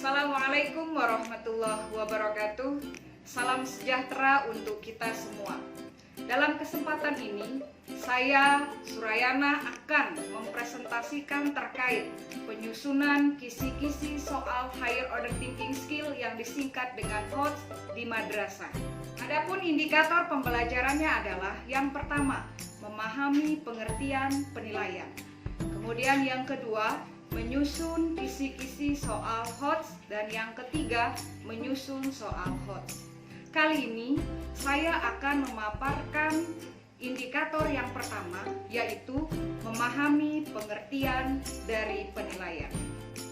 Assalamualaikum warahmatullahi wabarakatuh. Salam sejahtera untuk kita semua. Dalam kesempatan ini, saya Surayana akan mempresentasikan terkait penyusunan kisi-kisi soal Higher Order Thinking Skill yang disingkat dengan HOTS di madrasah. Adapun indikator pembelajarannya adalah yang pertama, memahami pengertian penilaian. Kemudian yang kedua, menyusun kisi-kisi soal HOTS, dan yang ketiga, menyusun soal HOTS. Kali ini saya akan memaparkan indikator yang pertama, yaitu memahami pengertian dari penilaian.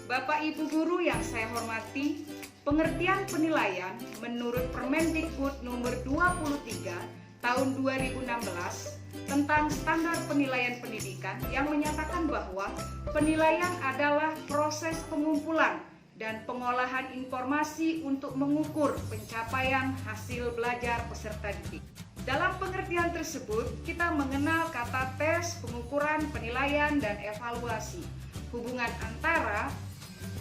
Bapak Ibu guru yang saya hormati, pengertian penilaian menurut Permendikbud nomor 23 tahun 2016 tentang standar penilaian pendidikan yang menyatakan bahwa penilaian adalah proses pengumpulan dan pengolahan informasi untuk mengukur pencapaian hasil belajar peserta didik. Dalam pengertian tersebut, kita mengenal kata tes, pengukuran, penilaian, dan evaluasi. Hubungan antara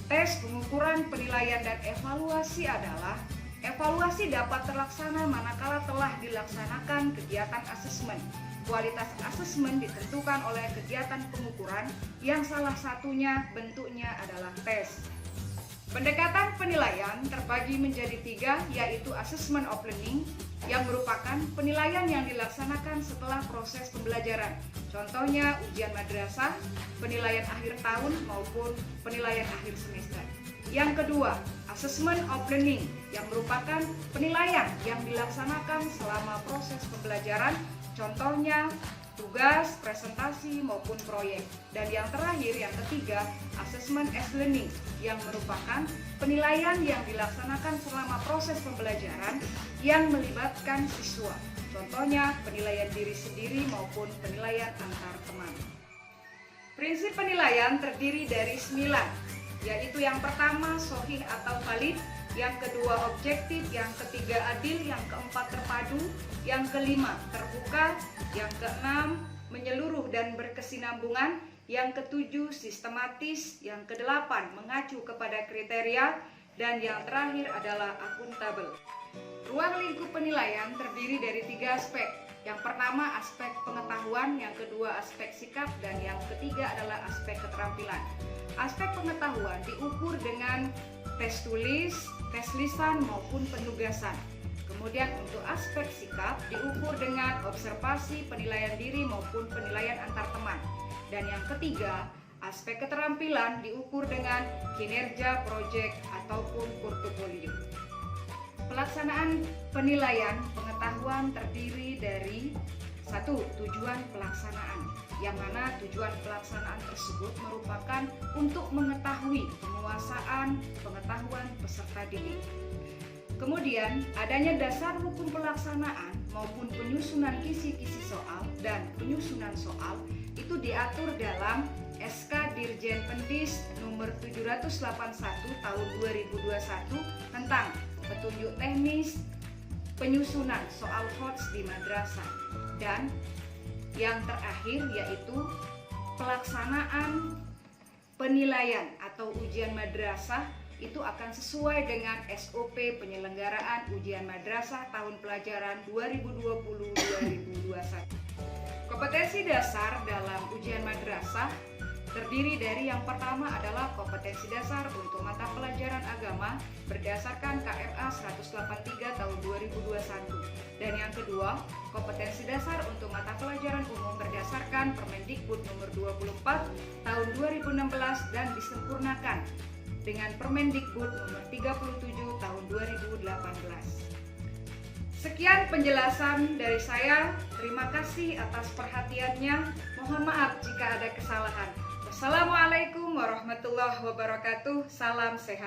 tes, pengukuran, penilaian, dan evaluasi adalah evaluasi dapat terlaksana manakala telah dilaksanakan kegiatan asesmen. Kualitas asesmen ditentukan oleh kegiatan pengukuran yang salah satunya bentuknya adalah tes. Pendekatan penilaian terbagi menjadi tiga, yaitu assessment of learning yang merupakan penilaian yang dilaksanakan setelah proses pembelajaran. Contohnya ujian madrasah, penilaian akhir tahun maupun penilaian akhir semester. Yang kedua, assessment of learning yang merupakan penilaian yang dilaksanakan selama proses pembelajaran, contohnya tugas, presentasi, maupun proyek. Dan yang terakhir, yang ketiga, assessment as learning yang merupakan penilaian yang dilaksanakan selama proses pembelajaran yang melibatkan siswa. Contohnya penilaian diri sendiri maupun penilaian antar teman. Prinsip penilaian terdiri dari 9, yaitu yang pertama sahih atau valid, yang kedua objektif, yang ketiga adil, yang keempat terpadu, yang kelima terbuka, yang keenam menyeluruh dan berkesinambungan, yang ketujuh sistematis, yang kedelapan mengacu kepada kriteria, dan yang terakhir adalah akuntabel. Ruang lingkup penilaian terdiri dari 3 aspek. Yang pertama aspek pengetahuan, yang kedua aspek sikap, dan yang ketiga adalah aspek keterampilan. Aspek pengetahuan diukur dengan tes tulis, tes lisan maupun penugasan. Kemudian untuk aspek sikap diukur dengan observasi, penilaian diri maupun penilaian antar teman. Dan yang ketiga, aspek keterampilan diukur dengan kinerja, proyek ataupun portofolio. Pelaksanaan penilaian pengetahuan terdiri dari 1. Tujuan pelaksanaan, yang mana tujuan pelaksanaan tersebut merupakan untuk mengetahui penguasaan pengetahuan peserta didik. Kemudian, adanya dasar hukum pelaksanaan maupun penyusunan kisi-kisi soal dan penyusunan soal itu diatur dalam SK Dirjen Pendis nomor 781 tahun 2021 tentang petunjuk teknis penyusunan soal HOTS di madrasah. Dan yang terakhir yaitu pelaksanaan penilaian atau ujian madrasah itu akan sesuai dengan SOP penyelenggaraan ujian madrasah tahun pelajaran 2020-2021. Kompetensi dasar dalam ujian madrasah terdiri dari yang pertama adalah kompetensi dasar untuk mata pelajaran agama berdasarkan KMA 183 tahun 2021. Dan yang kedua, kompetensi dasar untuk mata pelajaran umum berdasarkan Permendikbud nomor 24 tahun 2016 dan disempurnakan dengan Permendikbud nomor 37 tahun 2018. Sekian penjelasan dari saya. Terima kasih atas perhatiannya. Mohon maaf jika ada kesalahan. Wassalamualaikum warahmatullahi wabarakatuh. Salam sehat.